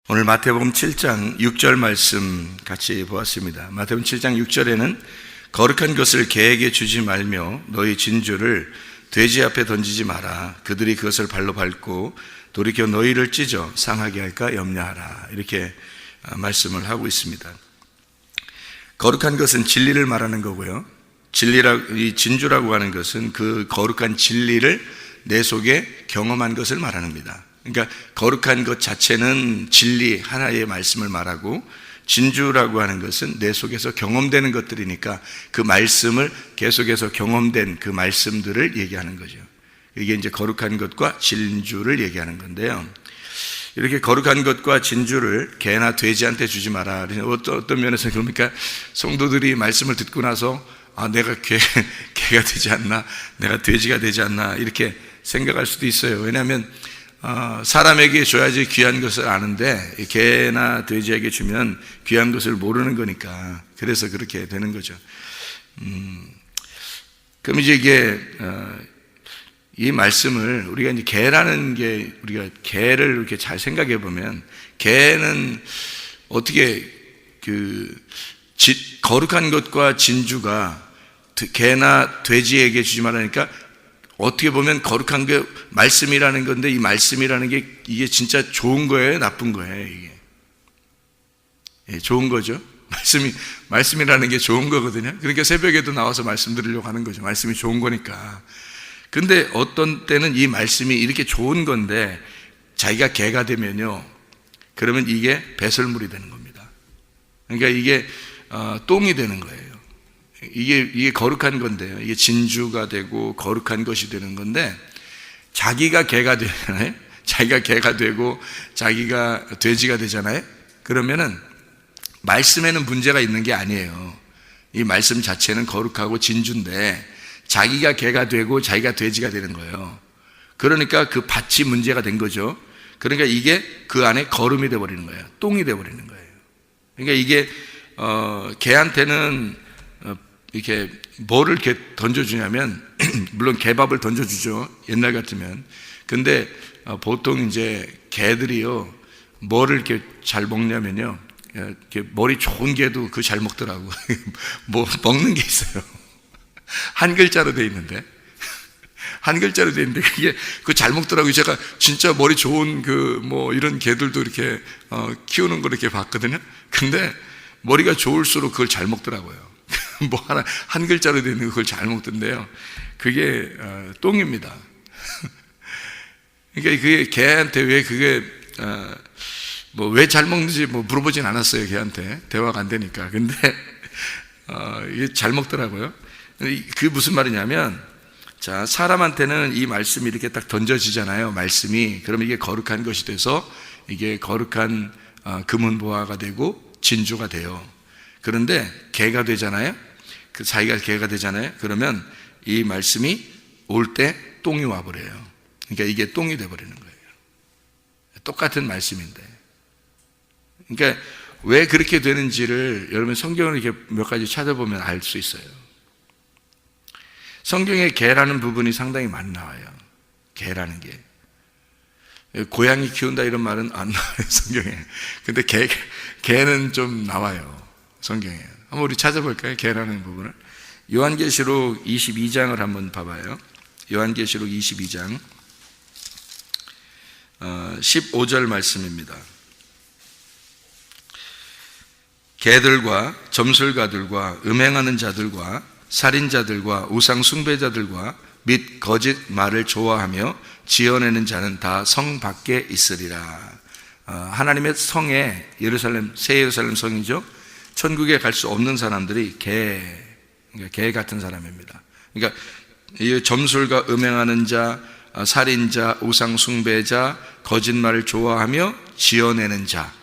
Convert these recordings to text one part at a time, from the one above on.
오늘 마태복음 7장 6절 말씀 같이 보았습니다. 마태복음 7장 6절에는 거룩한 것을 개에게 주지 말며 너희 진주를 돼지 앞에 던지지 마라. 그들이 그것을 발로 밟고 돌이켜 너희를 찢어 상하게 할까 염려하라. 이렇게 말씀을 하고 있습니다. 거룩한 것은 진리를 말하는 거고요. 이 진주라고 하는 것은 그 거룩한 진리를 내 속에 경험한 것을 말합니다. 그러니까 거룩한 것 자체는 진리 하나의 말씀을 말하고, 진주라고 하는 것은 내 속에서 경험되는 것들이니까 그 말씀을 계속해서 경험된 그 말씀들을 얘기하는 거죠. 이게 이제 거룩한 것과 진주를 얘기하는 건데요. 이렇게 거룩한 것과 진주를 개나 돼지한테 주지 마라. 어떤 면에서 그러니까 성도들이 말씀을 듣고 나서 내가 개가 되지 않나, 내가 돼지가 되지 않나 이렇게 생각할 수도 있어요. 왜냐하면 사람에게 줘야지 귀한 것을 아는데 개나 돼지에게 주면 귀한 것을 모르는 거니까, 그래서 그렇게 되는 거죠. 그럼 이제 이게 이 말씀을 우리가 이제 개라는 게, 우리가 개를 이렇게 잘 생각해 보면 개는 어떻게 거룩한 것과 진주가 개나 돼지에게 주지 말라니까, 어떻게 보면 거룩한 게 말씀이라는 건데, 이 말씀이라는 게 이게 진짜 좋은 거예요, 나쁜 거예요? 이게 좋은 거죠. 말씀이라는 게 좋은 거거든요. 그러니까 새벽에도 나와서 말씀 드리려고 하는 거죠. 말씀이 좋은 거니까. 근데 어떤 때는 이 말씀이 이렇게 좋은 건데 자기가 개가 되면요, 그러면 이게 배설물이 되는 겁니다. 그러니까 이게 똥이 되는 거예요. 이게 거룩한 건데요, 이게 진주가 되고 거룩한 것이 되는 건데, 자기가 개가 되잖아요. 자기가 개가 되고 자기가 돼지가 되잖아요. 그러면은 말씀에는 문제가 있는 게 아니에요. 이 말씀 자체는 거룩하고 진주인데 자기가 개가 되고 자기가 돼지가 되는 거예요. 그러니까 그 밭이 문제가 된 거죠. 그러니까 이게 그 안에 거름이 되어버리는 거예요. 똥이 되어버리는 거예요. 그러니까 이게 개한테는 이렇게 뭐를 이렇게 던져주냐면 물론 개밥을 던져주죠, 옛날 같으면. 근데 보통 이제 개들이요, 뭐를 이렇게 잘 먹냐면요, 이렇게 머리 좋은 개도 그거 잘 먹더라고. 뭐 먹는 게 있어요. 한 글자로 돼 있는데 그게 그거 잘 먹더라고요. 제가 진짜 머리 좋은 뭐 이런 개들도 이렇게 키우는 걸 이렇게 봤거든요. 근데 머리가 좋을수록 그걸 잘 먹더라고요. 뭐 한 글자로 되어 있는 그걸 잘 먹던데요, 그게 똥입니다. 그러니까 그게 개한테 왜 그게 뭐 왜 잘 먹는지 뭐 물어보진 않았어요. 개한테 대화가 안 되니까. 근데 이게 잘 먹더라고요. 그게 무슨 말이냐면, 자, 사람한테는 이 말씀이 이렇게 딱 던져지잖아요, 말씀이. 그럼 이게 거룩한 것이 돼서 이게 거룩한 금은보화가 되고 진주가 돼요. 그런데 개가 되잖아요. 자기가 개가 되잖아요. 그러면 이 말씀이 올 때 똥이 와버려요. 그러니까 이게 똥이 돼버리는 거예요. 똑같은 말씀인데. 그러니까 왜 그렇게 되는지를 여러분 성경을 이렇게 몇 가지 찾아보면 알 수 있어요. 성경에 개라는 부분이 상당히 많이 나와요. 개라는 게. 고양이 키운다 이런 말은 안 나와요, 성경에. 근데 개는 좀 나와요, 성경에. 한번 우리 찾아볼까요? 개라는 부분을. 요한계시록 22장을 한번 봐봐요. 요한계시록 22장 15절 말씀입니다. 개들과 점술가들과 음행하는 자들과 살인자들과 우상 숭배자들과 및 거짓 말을 좋아하며 지어내는 자는 다 성 밖에 있으리라. 하나님의 성에, 새 예루살렘 성이죠. 천국에 갈 수 없는 사람들이 그러니까 개 같은 사람입니다. 그러니까 이 점술과 음행하는 자, 살인자, 우상 숭배자, 거짓말을 좋아하며 지어내는 자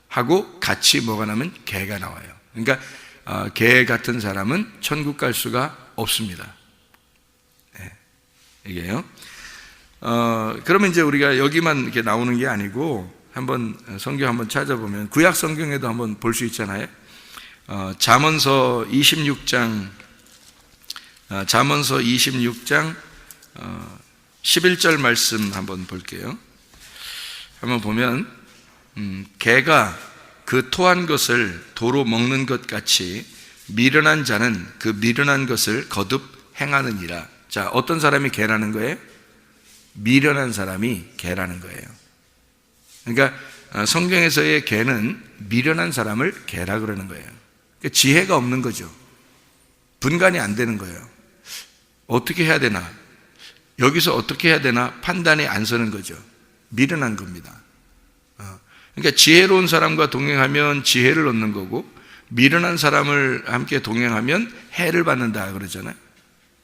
하고 같이 뭐가 나면 개가 나와요. 그러니까 개 같은 사람은 천국 갈 수가 없습니다. 네, 이게요. 그러면 이제 우리가 여기만 이렇게 나오는 게 아니고 한번 성경 한번 찾아보면 구약 성경에도 한번 볼 수 있잖아요. 잠언서 26장 11절 말씀 한번 볼게요. 한번 보면 개가 그 토한 것을 도로 먹는 것 같이 미련한 자는 그 미련한 것을 거듭 행하느니라. 자, 어떤 사람이 개라는 거예요? 미련한 사람이 개라는 거예요. 그러니까 성경에서의 개는 미련한 사람을 개라 그러는 거예요. 그러니까 지혜가 없는 거죠. 분간이 안 되는 거예요. 어떻게 해야 되나? 여기서 어떻게 해야 되나? 판단이 안 서는 거죠. 미련한 겁니다. 그러니까 지혜로운 사람과 동행하면 지혜를 얻는 거고, 미련한 사람을 함께 동행하면 해를 받는다 그러잖아요.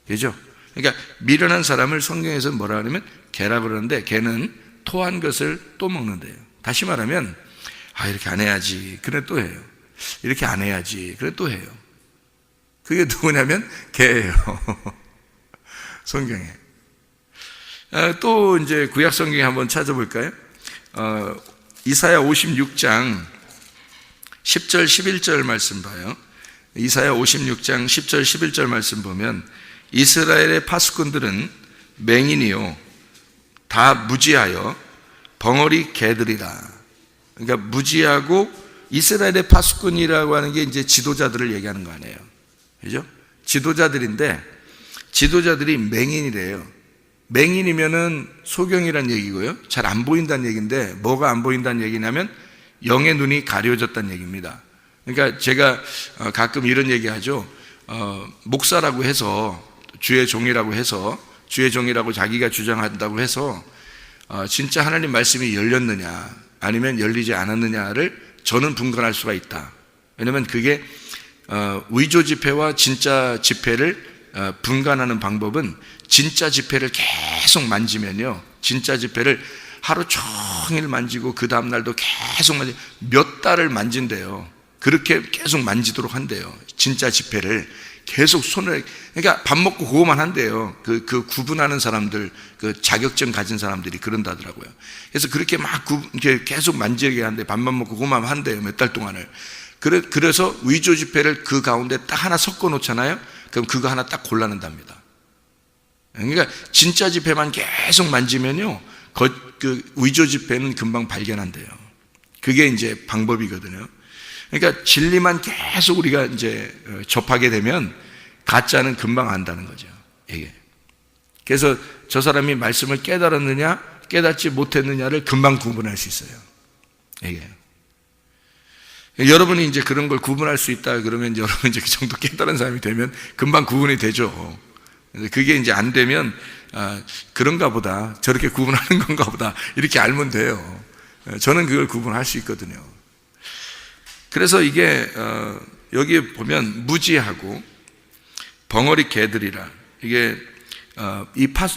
그죠? 그러니까 미련한 사람을 성경에서 뭐라 그러면 개라 그러는데, 개는 토한 것을 또 먹는데요. 다시 말하면 이렇게 안 해야지, 그래 또 해요. 이렇게 안 해야지, 그래 또 해요. 그게 누구냐면 개예요. 성경에. 또 이제 구약 성경에 한번 찾아볼까요? 이사야 56장 10절 11절 말씀 봐요. 이사야 56장 10절 11절 말씀 보면, 이스라엘의 파수꾼들은 맹인이요 다 무지하여 벙어리 개들이라. 그러니까 무지하고, 이스라엘의 파수꾼이라고 하는 게 이제 지도자들을 얘기하는 거 아니에요. 그죠? 지도자들인데, 지도자들이 맹인이래요. 맹인이면은 소경이란 얘기고요. 잘 안 보인다는 얘기인데, 뭐가 안 보인다는 얘기냐면 영의 눈이 가려졌다는 얘기입니다. 그러니까 제가 가끔 이런 얘기 하죠. 목사라고 해서, 주의 종이라고 해서, 주의 종이라고 자기가 주장한다고 해서 진짜 하나님 말씀이 열렸느냐 아니면 열리지 않았느냐를 저는 분간할 수가 있다. 왜냐하면 그게 위조 지폐와 진짜 지폐를 분간하는 방법은, 진짜 지폐를 계속 만지면요, 진짜 지폐를 하루 종일 만지고 그 다음날도 계속 만지고 몇 달을 만진대요. 그렇게 계속 만지도록 한대요. 진짜 지폐를 계속 손을, 그러니까 밥 먹고 그거만 한대요. 그 구분하는 사람들, 그 자격증 가진 사람들이 그런다더라고요. 그래서 그렇게 막 이렇게 계속 만지게 한대. 밥만 먹고 그거만 한대요. 몇 달 동안을. 그래서 위조 지폐를 그 가운데 딱 하나 섞어 놓잖아요. 그럼 그거 하나 딱 골라낸답니다. 그러니까 진짜 지폐만 계속 만지면요, 그 위조 지폐는 금방 발견한대요. 그게 이제 방법이거든요. 그러니까 진리만 계속 우리가 이제 접하게 되면 가짜는 금방 안다는 거죠. 이게. 그래서 저 사람이 말씀을 깨달았느냐, 깨닫지 못했느냐를 금방 구분할 수 있어요. 이게. 여러분이 이제 그런 걸 구분할 수 있다 그러면, 여러분 이제 그 정도 깨달은 사람이 되면 금방 구분이 되죠. 그게 이제 안 되면 그런가 보다, 저렇게 구분하는 건가 보다, 이렇게 알면 돼요. 저는 그걸 구분할 수 있거든요. 그래서 이게 여기 보면 무지하고 벙어리 개들이라, 이게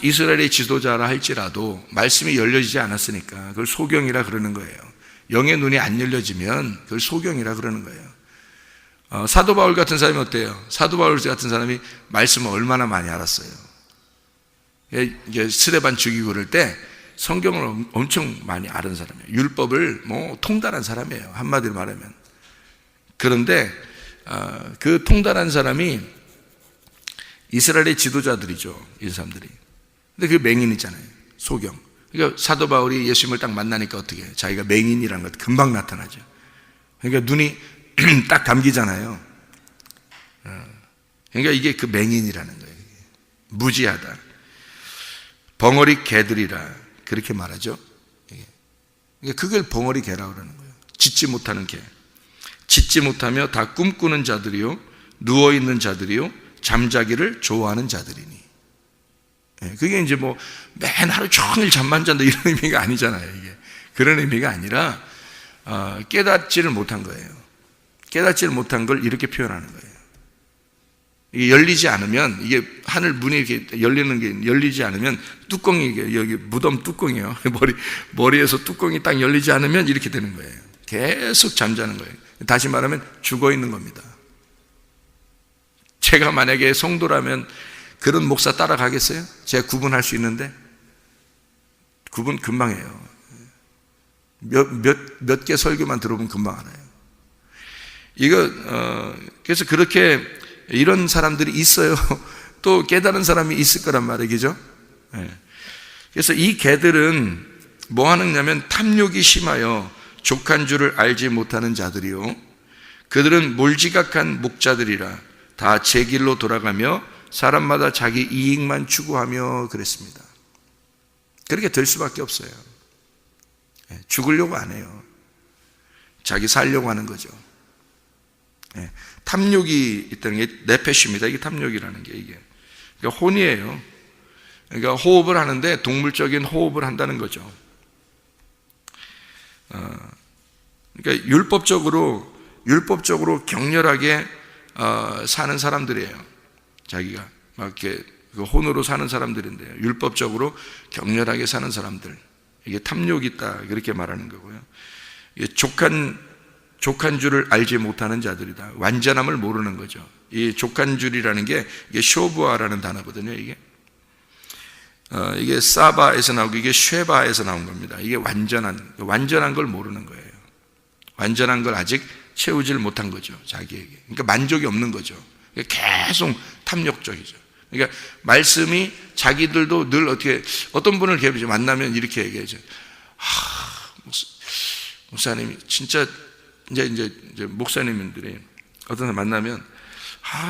이스라엘의 지도자라 할지라도 말씀이 열려지지 않았으니까 그걸 소경이라 그러는 거예요. 영의 눈이 안 열려지면 그걸 소경이라 그러는 거예요. 사도 바울 같은 사람이 어때요? 사도 바울 같은 사람이 말씀을 얼마나 많이 알았어요. 이게 스데반 죽이고 그럴 때 성경을 엄청 많이 아는 사람이에요. 율법을 통달한 사람이에요, 한마디로 말하면. 그런데 그 통달한 사람이 이스라엘의 지도자들이죠, 이 사람들이. 근데 그게 맹인이잖아요, 소경. 그러니까 사도 바울이 예수님을 딱 만나니까 어떻게 해요? 자기가 맹인이라는 것 금방 나타나죠. 그러니까 눈이 딱 감기잖아요. 그러니까 이게 그 맹인이라는 거예요. 무지하다. 벙어리 개들이라 그렇게 말하죠. 그러니까 그걸 벙어리 개라고 그러는 거예요. 짖지 못하는 개. 짖지 못하며 다 꿈꾸는 자들이요, 누워있는 자들이요, 잠자기를 좋아하는 자들이니. 그게 이제 맨 하루 종일 잠만 잔다 이런 의미가 아니잖아요. 이게 그런 의미가 아니라 깨닫지를 못한 거예요. 깨닫지를 못한 걸 이렇게 표현하는 거예요. 이게 열리지 않으면, 이게 하늘 문이 이렇게 열리는 게 열리지 않으면, 뚜껑이 여기 무덤 뚜껑이에요. 머리에서 뚜껑이 딱 열리지 않으면 이렇게 되는 거예요. 계속 잠자는 거예요. 다시 말하면 죽어 있는 겁니다. 제가 만약에 성도라면 그런 목사 따라가겠어요? 제가 구분할 수 있는데? 구분 금방 해요. 몇 개 설교만 들어보면 금방 알아요. 그래서 그렇게 이런 사람들이 있어요. 또 깨달은 사람이 있을 거란 말이죠. 그래서 이 개들은 뭐 하느냐면 탐욕이 심하여 족한 줄을 알지 못하는 자들이요 그들은 몰지각한 목자들이라 다 제 길로 돌아가며 사람마다 자기 이익만 추구하며 그랬습니다. 그렇게 될 수밖에 없어요. 죽으려고 안 해요. 자기 살려고 하는 거죠. 탐욕이 있다는 게 네페시입니다. 이게 탐욕이라는 게 이게. 그러니까 혼이에요. 그러니까 호흡을 하는데 동물적인 호흡을 한다는 거죠. 그러니까 율법적으로 격렬하게 사는 사람들이에요. 자기가 막 이렇게 혼으로 사는 사람들인데요. 율법적으로 격렬하게 사는 사람들. 이게 탐욕이 있다. 그렇게 말하는 거고요. 이게 족한 줄을 알지 못하는 자들이다. 완전함을 모르는 거죠. 이 족한 줄이라는 게 이게 쇼부아라는 단어거든요. 이게 사바에서 나오고 이게 쉐바에서 나온 겁니다. 이게 완전한 걸 모르는 거예요. 완전한 걸 아직 채우질 못한 거죠. 자기에게. 그러니까 만족이 없는 거죠. 계속 탐욕적이죠. 그러니까 말씀이 자기들도 늘 어떤 분을 만나면 이렇게 얘기하죠. 목사님이 진짜 이제 목사님들이 어떤 사람 만나면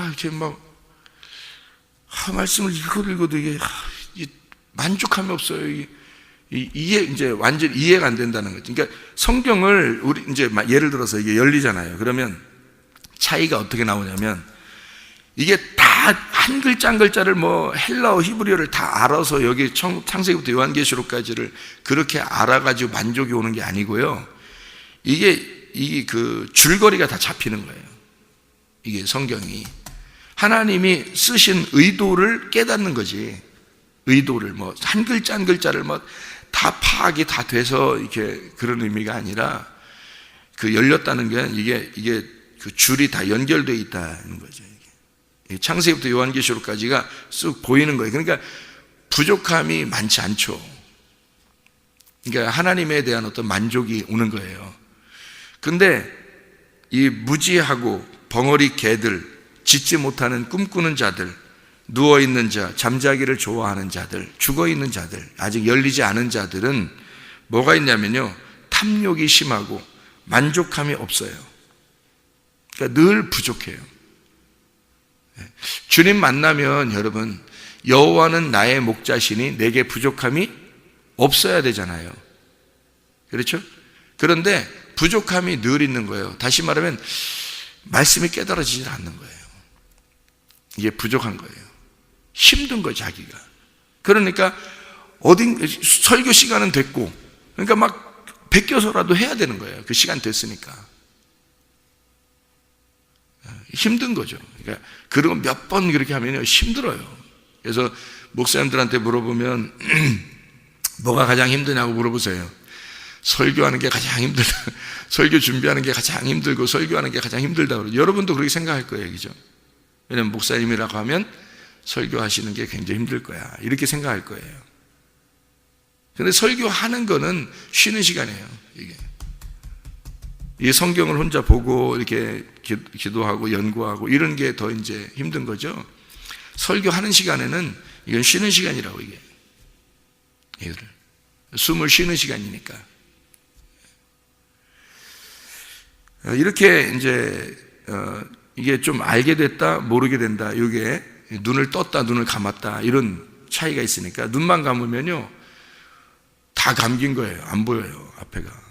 이렇게 막 말씀을 읽어도 이게 만족함이 없어요. 이게 완전 이해가 안 된다는 거죠. 그러니까 성경을 우리 예를 들어서 이게 열리잖아요. 그러면 차이가 어떻게 나오냐면 이게 다 한 글자 한 글자를 헬라어 히브리어를 다 알아서 여기 창세기부터 요한계시록까지를 그렇게 알아가지고 만족이 오는 게 아니고요. 이게 그 줄거리가 다 잡히는 거예요. 이게 성경이 하나님이 쓰신 의도를 깨닫는 거지. 의도를 한 글자 한 글자를 다 파악이 다 돼서 이렇게 그런 의미가 아니라 그 열렸다는 게 이게 그 줄이 다 연결되어 있다는 거죠. 이게 창세기부터 요한계시록까지가 쑥 보이는 거예요. 그러니까 부족함이 많지 않죠. 그러니까 하나님에 대한 어떤 만족이 오는 거예요. 근데 이 무지하고 벙어리 개들, 짓지 못하는 꿈꾸는 자들, 누워있는 자, 잠자기를 좋아하는 자들, 죽어있는 자들, 아직 열리지 않은 자들은 뭐가 있냐면요, 탐욕이 심하고 만족함이 없어요. 그러니까 늘 부족해요. 주님 만나면 여러분, 여호와는 나의 목자시니 내게 부족함이 없어야 되잖아요. 그렇죠? 그런데 부족함이 늘 있는 거예요. 다시 말하면 말씀이 깨달아지지 않는 거예요. 이게 부족한 거예요. 힘든 거예요, 자기가. 그러니까 설교 시간은 됐고, 그러니까 막 베껴서라도 해야 되는 거예요. 그 시간 됐으니까. 힘든 거죠. 그러니까 그리고 몇 번 그렇게 하면요, 힘들어요. 그래서 목사님들한테 물어보면 뭐가 가장 힘드냐고 물어보세요. 설교하는 게 가장 힘들다. 설교 준비하는 게 가장 힘들고 설교하는 게 가장 힘들다 그러죠. 여러분도 그렇게 생각할 거예요, 그죠? 왜냐면 목사님이라고 하면 설교하시는 게 굉장히 힘들 거야, 이렇게 생각할 거예요. 근데 설교하는 거는 쉬는 시간이에요. 이 성경을 혼자 보고 이렇게 기도하고 연구하고 이런 게 더 이제 힘든 거죠. 설교하는 시간에는 이건 쉬는 시간이라고, 이게 숨을 쉬는 시간이니까. 이렇게 이제 이게 좀 알게 됐다 모르게 된다, 이게 눈을 떴다 눈을 감았다 이런 차이가 있으니까 눈만 감으면요 다 감긴 거예요. 안 보여요, 앞에가.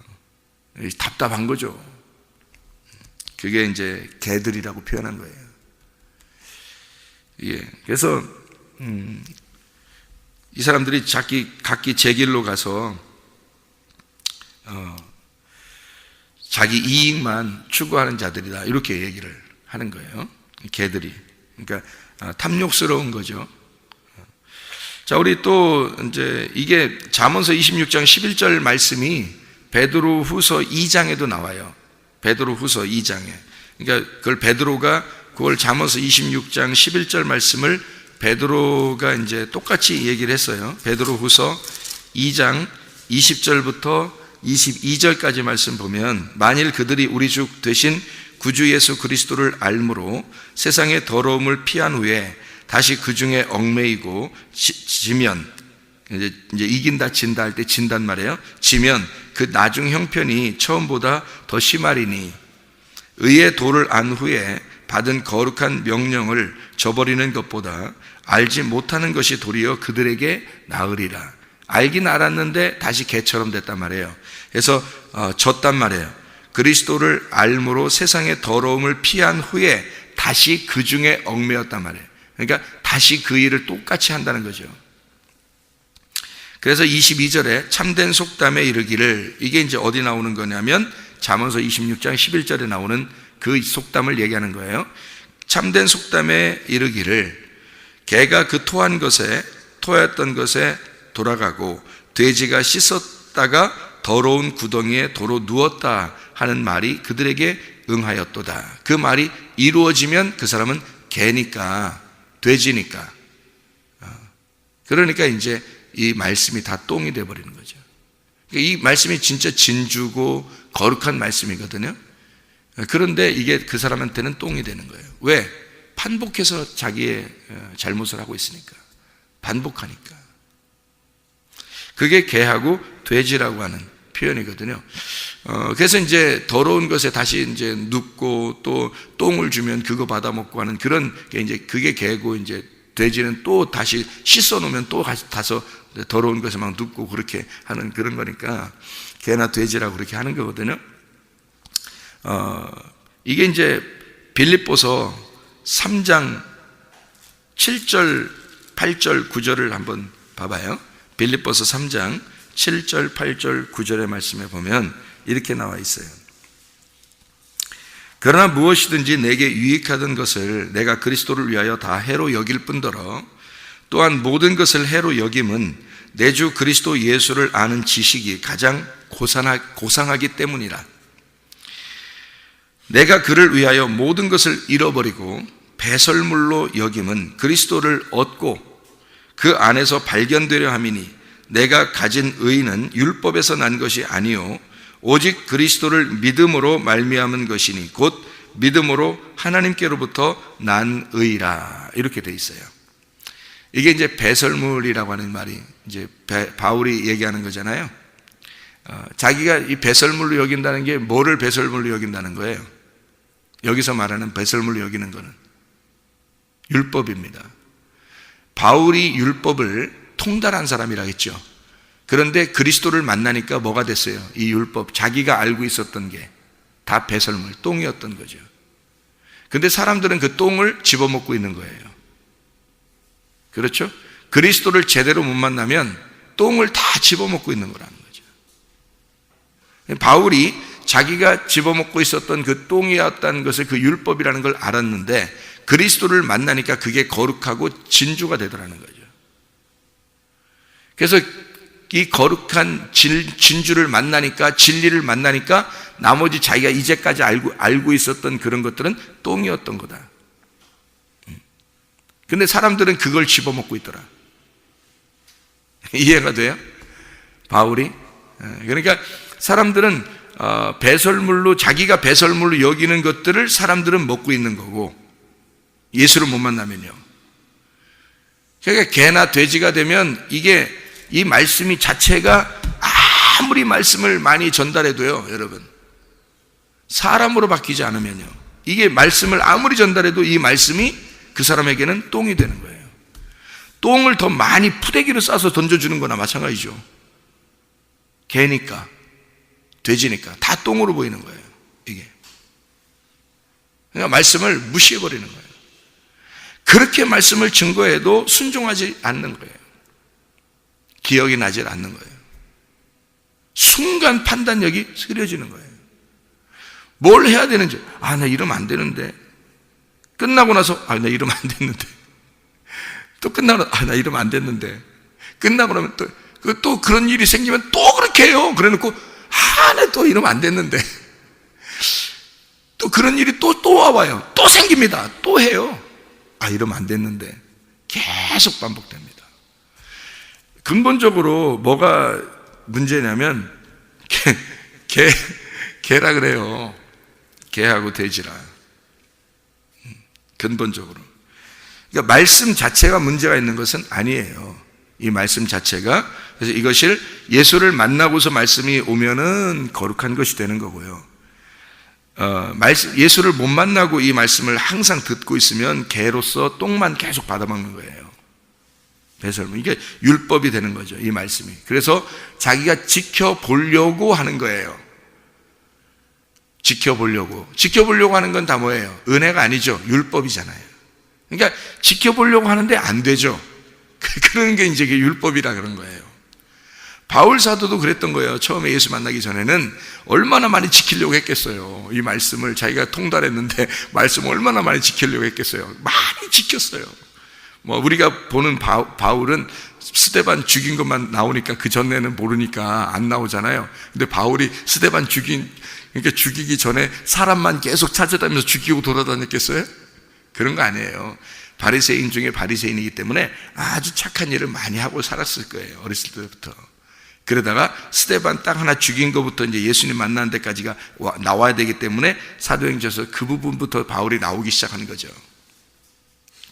답답한 거죠. 그게 이제 개들이라고 표현한 거예요. 예. 그래서 이 사람들이 각기 제 길로 가서 자기 이익만 추구하는 자들이다, 이렇게 얘기를 하는 거예요. 개들이. 그러니까 탐욕스러운 거죠. 자, 우리 또 이제 이게 잠언서 26장 11절 말씀이 베드로후서 2장에도 나와요. 베드로후서 2장에. 그러니까 그걸 베드로가 그걸 잠언서 26장 11절 말씀을 베드로가 이제 똑같이 얘기를 했어요. 베드로후서 2장 20절부터 22절까지 말씀 보면, 만일 그들이 우리 주 되신 구주 예수 그리스도를 알므로 세상의 더러움을 피한 후에 다시 그 중에 얽매이고 지면 이제 이긴다 진다 할 때 진단 말이에요. 지면 그 나중 형편이 처음보다 더 심하리니 의의 도를 안 후에 받은 거룩한 명령을 저버리는 것보다 알지 못하는 것이 도리어 그들에게 나으리라. 알긴 알았는데 다시 개처럼 됐단 말이에요. 그래서 졌단 말이에요. 그리스도를 알므로 세상의 더러움을 피한 후에 다시 그 중에 얽매였단 말이에요. 그러니까 다시 그 일을 똑같이 한다는 거죠. 그래서 22절에 참된 속담에 이르기를, 이게 이제 어디 나오는 거냐면 잠언서 26장 11절에 나오는 그 속담을 얘기하는 거예요. 참된 속담에 이르기를 개가 그 토하였던 것에 돌아가고 돼지가 씻었다가 더러운 구덩이에 도로 누웠다 하는 말이 그들에게 응하였도다. 그 말이 이루어지면 그 사람은 개니까, 돼지니까. 그러니까 이제 이 말씀이 다 똥이 되어버리는 거죠. 이 말씀이 진짜 진주고 거룩한 말씀이거든요. 그런데 이게 그 사람한테는 똥이 되는 거예요. 왜? 반복해서 자기의 잘못을 하고 있으니까. 반복하니까. 그게 개하고 돼지라고 하는 표현이거든요. 그래서 이제 더러운 것에 다시 이제 눕고 또 똥을 주면 그거 받아 먹고 하는 그런 게 이제 그게 개고, 이제 돼지는 또 다시 씻어 놓으면 또 가서 더러운 것에 막 눕고 그렇게 하는 그런 거니까 개나 돼지라고 그렇게 하는 거거든요. 이게 이제 빌립보서 3장 7절, 8절, 9절을 한번 봐봐요. 빌립보서 3장 7절, 8절, 9절의 말씀에 보면 이렇게 나와 있어요. 그러나 무엇이든지 내게 유익하던 것을 내가 그리스도를 위하여 다 해로 여길 뿐더러 또한 모든 것을 해로 여김은 내 주 그리스도 예수를 아는 지식이 가장 고상하기 때문이라. 내가 그를 위하여 모든 것을 잃어버리고 배설물로 여김은 그리스도를 얻고 그 안에서 발견되려 함이니 내가 가진 의는 율법에서 난 것이 아니요 오직 그리스도를 믿음으로 말미암은 것이니 곧 믿음으로 하나님께로부터 난 의라. 이렇게 돼 있어요. 이게 이제 배설물이라고 하는 말이 이제 바울이 얘기하는 거잖아요. 자기가 이 배설물로 여긴다는 게 뭐를 배설물로 여긴다는 거예요? 여기서 말하는 배설물로 여기는 거는 율법입니다. 바울이 율법을 통달한 사람이라 했죠. 그런데 그리스도를 만나니까 뭐가 됐어요? 이 율법, 자기가 알고 있었던 게 다 배설물, 똥이었던 거죠. 근데 사람들은 그 똥을 집어먹고 있는 거예요. 그렇죠? 그리스도를 제대로 못 만나면 똥을 다 집어먹고 있는 거라는 거죠. 바울이 자기가 집어먹고 있었던 그 똥이었다는 것을, 그 율법이라는 걸 알았는데 그리스도를 만나니까 그게 거룩하고 진주가 되더라는 거죠. 그래서 이 거룩한 진주를 만나니까, 진리를 만나니까 나머지 자기가 이제까지 알고 있었던 그런 것들은 똥이었던 거다. 근데 사람들은 그걸 집어먹고 있더라. 이해가 돼요? 바울이? 그러니까 사람들은 배설물로, 자기가 배설물로 여기는 것들을 사람들은 먹고 있는 거고, 예수를 못 만나면요. 그러니까 개나 돼지가 되면 이게, 이 말씀이 자체가 아무리 말씀을 많이 전달해도요, 여러분, 사람으로 바뀌지 않으면요, 이게 말씀을 아무리 전달해도 이 말씀이 그 사람에게는 똥이 되는 거예요. 똥을 더 많이 푸대기로 싸서 던져주는 거나 마찬가지죠. 개니까, 돼지니까 다 똥으로 보이는 거예요, 이게. 그러니까 말씀을 무시해버리는 거예요. 그렇게 말씀을 증거해도 순종하지 않는 거예요. 기억이 나지 않는 거예요. 순간 판단력이 흐려지는 거예요. 뭘 해야 되는지, 나 이러면 안 되는데. 끝나고 나서, 나 이러면 안 됐는데. 또 끝나고 나서, 나 이러면 안 됐는데. 끝나고 나면 또 그런 일이 생기면 또 그렇게 해요. 그래 놓고, 나 또 이러면 안 됐는데. 또 그런 일이 또 와봐요. 또 생깁니다. 또 해요. 이러면 안 됐는데. 계속 반복됩니다. 근본적으로 뭐가 문제냐면, 개라 그래요. 개하고 돼지라. 근본적으로. 그러니까 말씀 자체가 문제가 있는 것은 아니에요. 이 말씀 자체가. 그래서 이것을 예수를 만나고서 말씀이 오면은 거룩한 것이 되는 거고요. 예수를 못 만나고 이 말씀을 항상 듣고 있으면 개로서 똥만 계속 받아먹는 거예요. 배설물. 이게 율법이 되는 거죠, 이 말씀이. 그래서 자기가 지켜보려고 하는 거예요. 지켜보려고 하는 건 다 뭐예요? 은혜가 아니죠. 율법이잖아요. 그러니까 지켜보려고 하는데 안 되죠. 그런 게 이제 율법이라 그런 거예요. 바울 사도도 그랬던 거예요. 처음에 예수 만나기 전에는 얼마나 많이 지키려고 했겠어요. 이 말씀을 자기가 통달했는데 말씀을 얼마나 많이 지키려고 했겠어요. 많이 지켰어요. 우리가 보는 바울은 스데반 죽인 것만 나오니까 그 전에는 모르니까 안 나오잖아요. 근데 바울이 스데반 그러니까 죽이기 전에 사람만 계속 찾아다니면서 죽이고 돌아다녔겠어요? 그런 거 아니에요. 바리새인 중에 바리새인이기 때문에 아주 착한 일을 많이 하고 살았을 거예요. 어렸을 때부터. 그러다가 스데반 딱 하나 죽인 것부터 이제 예수님 만나는 데까지가 나와야 되기 때문에 사도행전에서 그 부분부터 바울이 나오기 시작하는 거죠.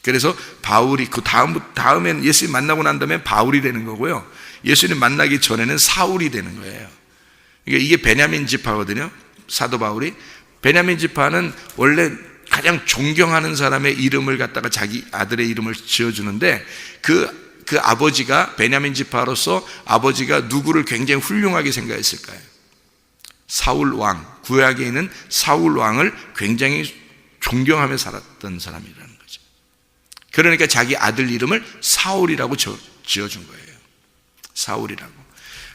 그래서 바울이 그 다음엔 예수님 만나고 난 다음에 바울이 되는 거고요. 예수님 만나기 전에는 사울이 되는 거예요. 그러니까 이게 베냐민 지파거든요. 사도 바울이. 베냐민 지파는 원래 가장 존경하는 사람의 이름을 갖다가 자기 아들의 이름을 지어주는데 그 아버지가 베냐민 지파로서 아버지가 누구를 굉장히 훌륭하게 생각했을까요? 사울 왕, 구약에 있는 사울 왕을 굉장히 존경하며 살았던 사람이라는 거죠. 그러니까 자기 아들 이름을 사울이라고 지어준 거예요. 사울이라고.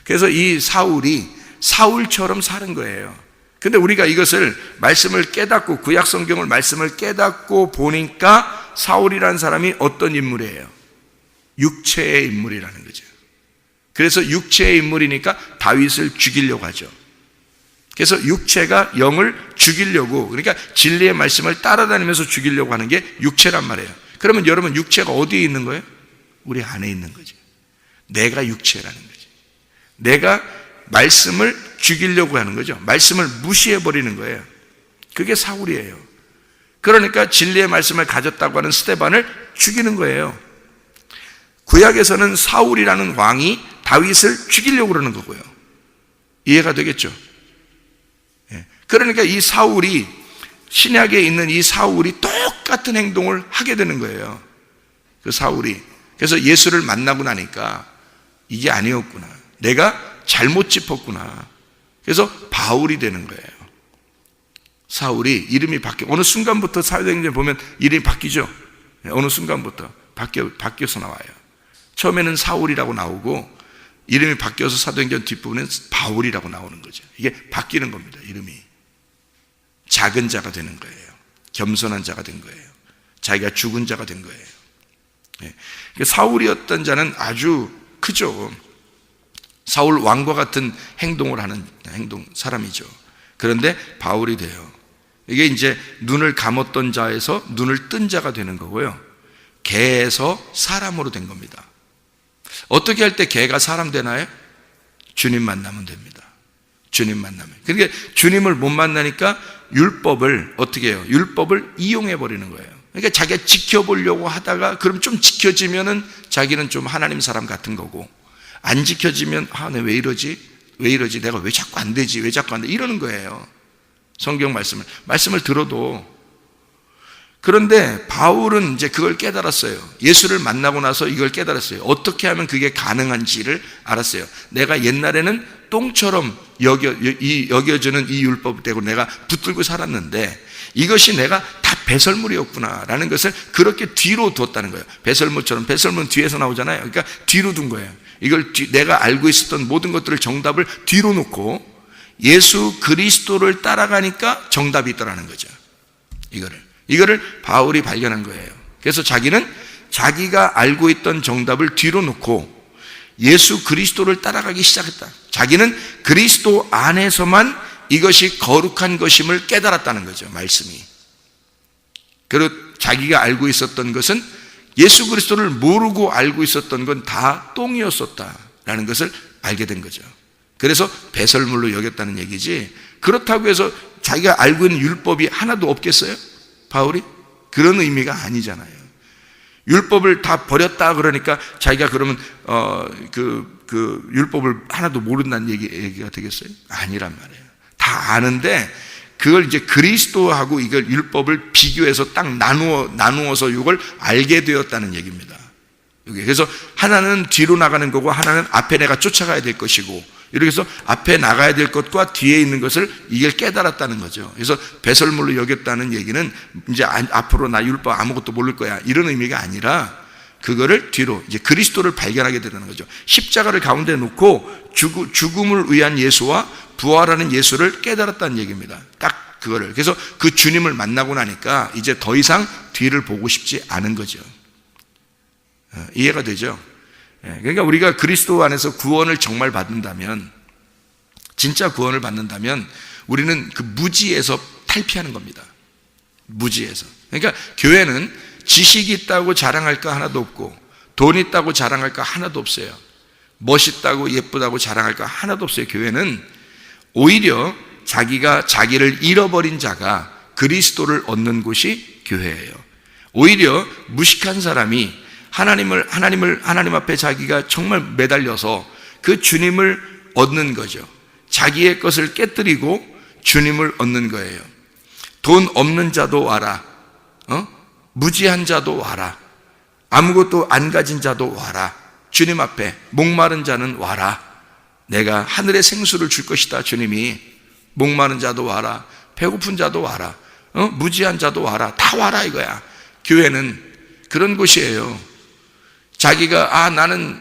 그래서 이 사울이 사울처럼 사는 거예요. 근데 우리가 이것을 말씀을 깨닫고 구약 성경을 말씀을 깨닫고 보니까 사울이라는 사람이 어떤 인물이에요? 육체의 인물이라는 거죠. 그래서 육체의 인물이니까 다윗을 죽이려고 하죠. 그래서 육체가 영을 죽이려고, 그러니까 진리의 말씀을 따라다니면서 죽이려고 하는 게 육체란 말이에요. 그러면 여러분 육체가 어디에 있는 거예요? 우리 안에 있는 거죠. 내가 육체라는 거죠. 내가 말씀을 죽이려고 하는 거죠. 말씀을 무시해버리는 거예요. 그게 사울이에요. 그러니까 진리의 말씀을 가졌다고 하는 스데반을 죽이는 거예요. 구약에서는 사울이라는 왕이 다윗을 죽이려고 그러는 거고요. 이해가 되겠죠? 그러니까 이 사울이, 신약에 있는 이 사울이 똑같은 행동을 하게 되는 거예요. 그 사울이. 그래서 예수를 만나고 나니까 이게 아니었구나. 내가 잘못 짚었구나. 그래서 바울이 되는 거예요. 사울이 이름이 어느 순간부터 사도행전 보면 이름이 바뀌죠. 어느 순간부터 바뀌어서 나와요. 처음에는 사울이라고 나오고 이름이 바뀌어서 사도행전 뒷부분은 바울이라고 나오는 거죠. 이게 바뀌는 겁니다. 이름이. 작은 자가 되는 거예요. 겸손한 자가 된 거예요. 자기가 죽은 자가 된 거예요. 사울이었던 자는 아주 크죠. 사울 왕과 같은 행동을 하는 사람이죠. 그런데 바울이 돼요. 이게 이제 눈을 감았던 자에서 눈을 뜬 자가 되는 거고요. 개에서 사람으로 된 겁니다. 어떻게 할 때 개가 사람 되나요? 주님 만나면 됩니다. 주님 만나면. 그러니까 주님을 못 만나니까 율법을 어떻게 해요? 율법을 이용해 버리는 거예요. 그러니까 자기가 지켜보려고 하다가 그럼 좀 지켜지면은 자기는 좀 하나님 사람 같은 거고, 안 지켜지면 내가 왜 이러지? 내가 왜 자꾸 안 되지? 왜 자꾸 안 돼? 이러는 거예요. 성경 말씀을 들어도. 그런데 바울은 이제 그걸 깨달았어요. 예수를 만나고 나서 이걸 깨달았어요. 어떻게 하면 그게 가능한지를 알았어요. 내가 옛날에는 똥처럼 여겨주는 이 율법 때문에 내가 붙들고 살았는데 이것이 내가 다 배설물이었구나라는 것을 그렇게 뒤로 뒀다는 거예요. 배설물처럼. 배설물은 뒤에서 나오잖아요. 그러니까 뒤로 둔 거예요. 이걸 내가 알고 있었던 모든 것들을 정답을 뒤로 놓고 예수 그리스도를 따라가니까 정답이 있더라는 거죠. 이거를 바울이 발견한 거예요. 그래서 자기는 자기가 알고 있던 정답을 뒤로 놓고 예수 그리스도를 따라가기 시작했다. 자기는 그리스도 안에서만 이것이 거룩한 것임을 깨달았다는 거죠. 말씀이. 그리고 자기가 알고 있었던 것은 예수 그리스도를 모르고 알고 있었던 건 다 똥이었었다라는 것을 알게 된 거죠. 그래서 배설물로 여겼다는 얘기지, 그렇다고 해서 자기가 알고 있는 율법이 하나도 없겠어요? 바울이? 그런 의미가 아니잖아요. 율법을 다 버렸다 그러니까 자기가 그러면 그 율법을 하나도 모른다는 얘기가 되겠어요? 아니란 말이에요. 다 아는데 그걸 이제 그리스도하고 이걸 율법을 비교해서 딱 나누어서 이걸 알게 되었다는 얘기입니다. 그래서 하나는 뒤로 나가는 거고 하나는 앞에 내가 쫓아가야 될 것이고, 이렇게 해서 앞에 나가야 될 것과 뒤에 있는 것을 이걸 깨달았다는 거죠. 그래서 배설물로 여겼다는 얘기는 이제 앞으로 나 율법 아무것도 모를 거야 이런 의미가 아니라 그거를 뒤로 이제 그리스도를 발견하게 되는 거죠. 십자가를 가운데 놓고 죽음을 위한 예수와 부활하는 예수를 깨달았다는 얘기입니다. 딱 그거를. 그래서 그 주님을 만나고 나니까 이제 더 이상 뒤를 보고 싶지 않은 거죠. 이해가 되죠? 그러니까 우리가 그리스도 안에서 구원을 정말 받는다면, 진짜 구원을 받는다면 우리는 그 무지에서 탈피하는 겁니다. 무지에서. 그러니까 교회는 지식이 있다고 자랑할 거 하나도 없고, 돈 있다고 자랑할 거 하나도 없어요. 멋있다고 예쁘다고 자랑할 거 하나도 없어요. 교회는 오히려 자기를 잃어버린 자가 그리스도를 얻는 곳이 교회예요. 오히려 무식한 사람이 하나님 앞에 자기가 정말 매달려서 그 주님을 얻는 거죠. 자기의 것을 깨뜨리고 주님을 얻는 거예요. 돈 없는 자도 와라. 무지한 자도 와라. 아무것도 안 가진 자도 와라. 주님 앞에 목마른 자는 와라. 내가 하늘의 생수를 줄 것이다. 주님이 목마른 자도 와라. 배고픈 자도 와라. 무지한 자도 와라. 다 와라 이거야. 교회는 그런 곳이에요. 자기가 나는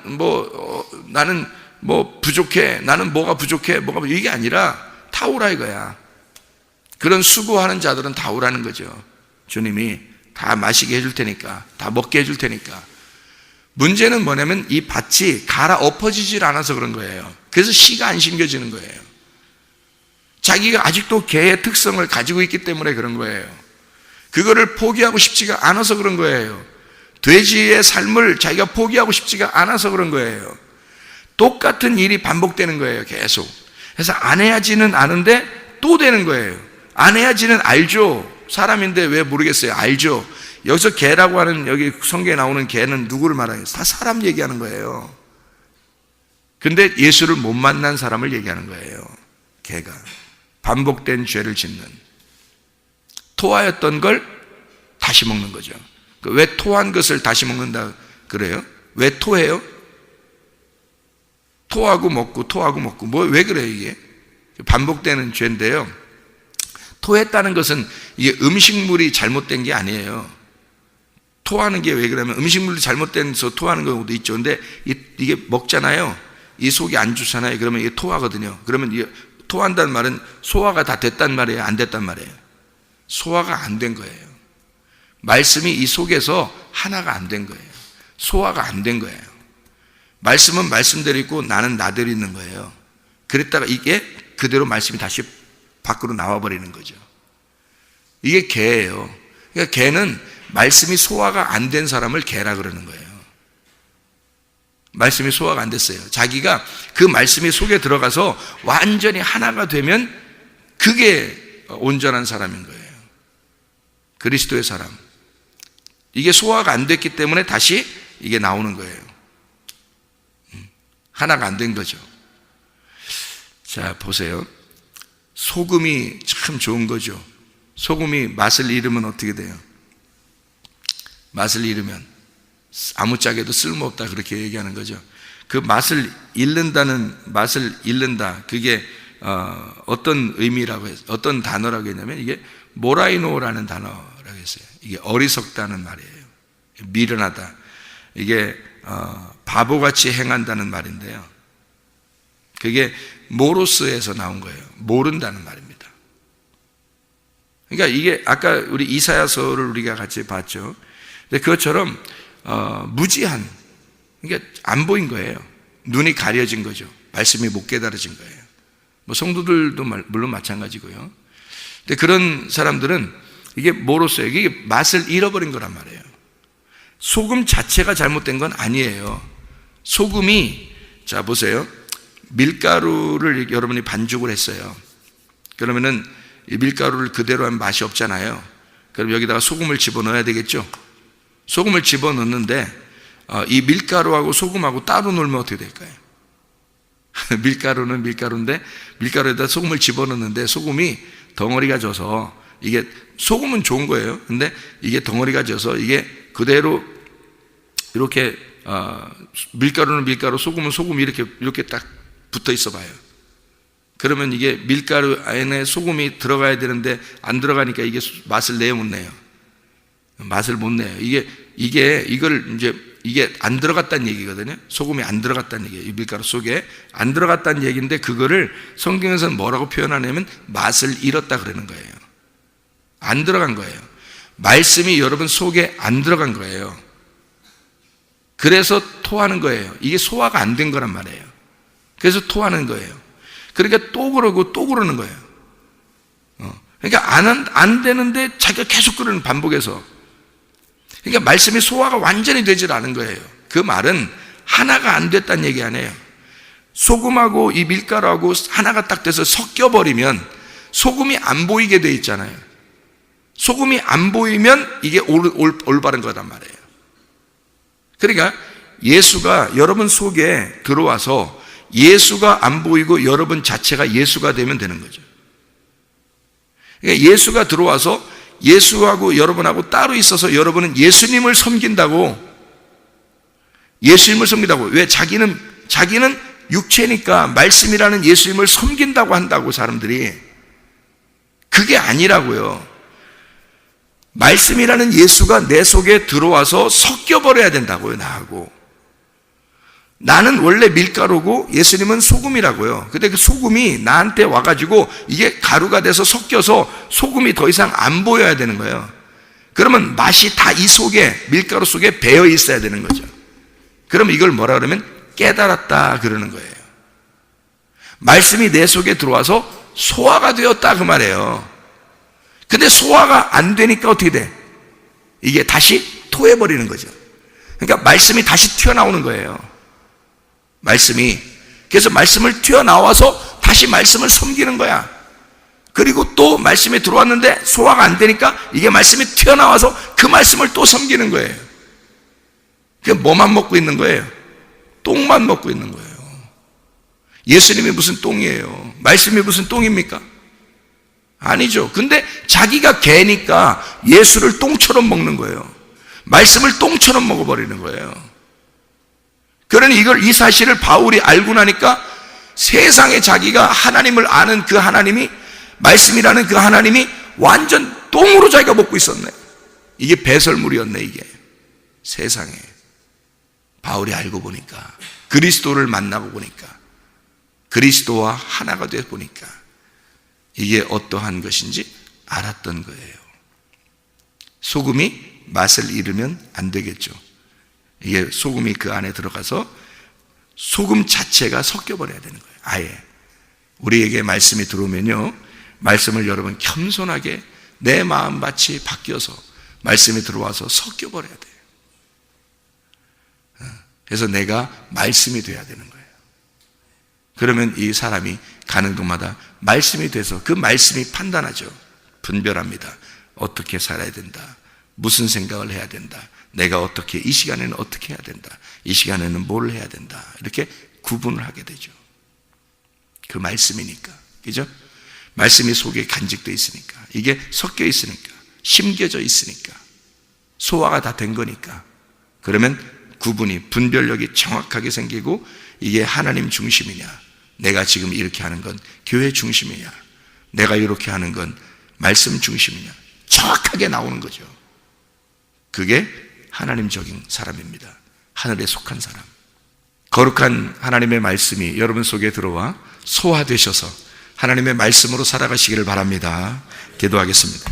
부족해. 나는 뭐가 부족해. 이게 아니라 다 오라 이거야. 그런 수고하는 자들은 다 오라는 거죠. 주님이 다 마시게 해줄 테니까, 다 먹게 해줄 테니까. 문제는 뭐냐면 이 밭이 갈아엎어지질 않아서 그런 거예요. 그래서 씨가 안 심겨지는 거예요. 자기가 아직도 개의 특성을 가지고 있기 때문에 그런 거예요. 그거를 포기하고 싶지가 않아서 그런 거예요. 돼지의 삶을 자기가 포기하고 싶지가 않아서 그런 거예요. 똑같은 일이 반복되는 거예요. 계속. 그래서 안 해야지는 아는데 또 되는 거예요. 안 해야지는 알죠. 사람인데 왜 모르겠어요. 알죠. 여기서 개라고 하는, 여기 성경에 나오는 개는 누구를 말하는 거예요? 다 사람 얘기하는 거예요. 근데 예수를 못 만난 사람을 얘기하는 거예요. 개가 반복된 죄를 짓는, 토하였던 걸 다시 먹는 거죠. 왜 토한 것을 다시 먹는다 그래요? 왜 토해요? 토하고 먹고 왜 그래요? 이게 반복되는 죄인데요. 토했다는 것은 이게 음식물이 잘못된 게 아니에요. 토하는 게 왜 그러면 음식물이 잘못돼서 토하는 경우도 있죠. 근데 이게 먹잖아요. 이 속이 안 좋잖아요. 그러면 이게 토하거든요. 그러면 이게 토한다는 말은 소화가 다 됐단 말이에요? 안 됐단 말이에요? 소화가 안 된 거예요. 말씀이 이 속에서 하나가 안 된 거예요. 소화가 안 된 거예요. 말씀은 말씀대로 있고 나는 나대로 있는 거예요. 그랬다가 이게 그대로 말씀이 다시 밖으로 나와버리는 거죠. 이게 개예요. 그러니까 개는 말씀이 소화가 안 된 사람을 개라 그러는 거예요. 말씀이 소화가 안 됐어요. 자기가 그 말씀이 속에 들어가서 완전히 하나가 되면 그게 온전한 사람인 거예요. 그리스도의 사람. 이게 소화가 안 됐기 때문에 다시 이게 나오는 거예요. 하나가 안 된 거죠. 자, 보세요. 소금이 참 좋은 거죠. 소금이 맛을 잃으면 어떻게 돼요? 맛을 잃으면 아무짝에도 쓸모없다 그렇게 얘기하는 거죠. 그 맛을 잃는다. 그게 어떤 의미라고 해서 어떤 단어라고 했냐면 이게 모라이노라는 단어라고 했어요. 이게 어리석다는 말이에요. 미련하다. 이게 바보같이 행한다는 말인데요. 그게 모로스에서 나온 거예요. 모른다는 말입니다. 그러니까 이게 아까 우리 이사야서를 우리가 같이 봤죠. 근데 그것처럼 무지한, 그러니까 안 보인 거예요. 눈이 가려진 거죠. 말씀이 못 깨달아진 거예요. 뭐 성도들도 물론 마찬가지고요. 근데 그런 사람들은 이게 뭐로써요? 이게 맛을 잃어버린 거란 말이에요. 소금 자체가 잘못된 건 아니에요. 소금이, 자 보세요. 밀가루를 여러분이 반죽을 했어요. 그러면은 이 밀가루를 그대로 하면 맛이 없잖아요. 그럼 여기다가 소금을 집어넣어야 되겠죠. 소금을 집어넣는데 이 밀가루하고 소금하고 따로 놀면 어떻게 될까요? 밀가루는 밀가루인데 밀가루에다 소금을 집어넣는데 소금이 덩어리가 져서, 이게 소금은 좋은 거예요. 근데 이게 덩어리가 져서 이게 그대로 이렇게 밀가루는 밀가루, 소금은 소금 이렇게 딱 붙어 있어 봐요. 그러면 이게 밀가루 안에 소금이 들어가야 되는데 안 들어가니까 이게 맛을 내요, 못 내요? 맛을 못 내요. 이게 안 들어갔다는 얘기거든요. 소금이 안 들어갔다는 얘기예요. 이 밀가루 속에 안 들어갔다는 얘기인데, 그거를 성경에서는 뭐라고 표현하냐면 맛을 잃었다 그러는 거예요. 안 들어간 거예요. 말씀이 여러분 속에 안 들어간 거예요. 그래서 토하는 거예요. 이게 소화가 안 된 거란 말이에요. 그래서 토하는 거예요. 그러니까 또 그러고 또 그러는 거예요. 그러니까 안 되는데 자기가 계속 그러는, 반복해서. 그러니까 말씀이 소화가 완전히 되질 않은 거예요. 그 말은 하나가 안 됐다는 얘기 아니에요. 소금하고 이 밀가루하고 하나가 딱 돼서 섞여버리면 소금이 안 보이게 돼 있잖아요. 소금이 안 보이면 이게 올바른 거단 말이에요. 그러니까 예수가 여러분 속에 들어와서 예수가 안 보이고 여러분 자체가 예수가 되면 되는 거죠. 그러니까 예수가 들어와서 예수하고 여러분하고 따로 있어서 여러분은 예수님을 섬긴다고. 왜? 자기는 육체니까 말씀이라는 예수님을 섬긴다고 한다고, 사람들이. 그게 아니라고요. 말씀이라는 예수가 내 속에 들어와서 섞여버려야 된다고요, 나하고. 나는 원래 밀가루고 예수님은 소금이라고요. 근데 그 소금이 나한테 와가지고 이게 가루가 돼서 섞여서 소금이 더 이상 안 보여야 되는 거예요. 그러면 맛이 다 이 속에, 밀가루 속에 배어 있어야 되는 거죠. 그럼 이걸 뭐라 그러면 깨달았다 그러는 거예요. 말씀이 내 속에 들어와서 소화가 되었다 그 말이에요. 근데 소화가 안 되니까 어떻게 돼? 이게 다시 토해버리는 거죠. 그러니까 말씀이 다시 튀어나오는 거예요. 그래서 말씀을 튀어나와서 다시 말씀을 섬기는 거야. 그리고 또 말씀이 들어왔는데 소화가 안 되니까 이게 말씀이 튀어나와서 그 말씀을 또 섬기는 거예요. 그게 뭐만 먹고 있는 거예요? 똥만 먹고 있는 거예요. 예수님이 무슨 똥이에요? 말씀이 무슨 똥입니까? 아니죠. 근데 자기가 개니까 예수를 똥처럼 먹는 거예요. 말씀을 똥처럼 먹어버리는 거예요. 그러니 이 사실을 바울이 알고 나니까 세상에 자기가 하나님을 아는 그 하나님이, 말씀이라는 그 하나님이 완전 똥으로 자기가 먹고 있었네. 이게 배설물이었네, 이게. 세상에. 바울이 알고 보니까, 그리스도를 만나고 보니까, 그리스도와 하나가 되어 보니까 이게 어떠한 것인지 알았던 거예요. 소금이 맛을 잃으면 안 되겠죠. 이게 소금이 그 안에 들어가서 소금 자체가 섞여버려야 되는 거예요. 아예. 우리에게 말씀이 들어오면요, 말씀을 여러분 겸손하게 내 마음밭이 바뀌어서 말씀이 들어와서 섞여버려야 돼요. 그래서 내가 말씀이 돼야 되는 거예요. 그러면 이 사람이 가는 곳마다 말씀이 돼서 그 말씀이 판단하죠. 분별합니다. 어떻게 살아야 된다. 무슨 생각을 해야 된다. 내가 어떻게, 이 시간에는 어떻게 해야 된다. 이 시간에는 뭘 해야 된다. 이렇게 구분을 하게 되죠. 그 말씀이니까. 그죠? 말씀이 속에 간직되어 있으니까. 이게 섞여 있으니까. 심겨져 있으니까. 소화가 다 된 거니까. 그러면 구분이, 분별력이 정확하게 생기고, 이게 하나님 중심이냐, 내가 지금 이렇게 하는 건 교회 중심이냐, 내가 이렇게 하는 건 말씀 중심이냐, 정확하게 나오는 거죠. 그게 하나님적인 사람입니다. 하늘에 속한 사람. 거룩한 하나님의 말씀이 여러분 속에 들어와 소화되셔서 하나님의 말씀으로 살아가시기를 바랍니다. 기도하겠습니다.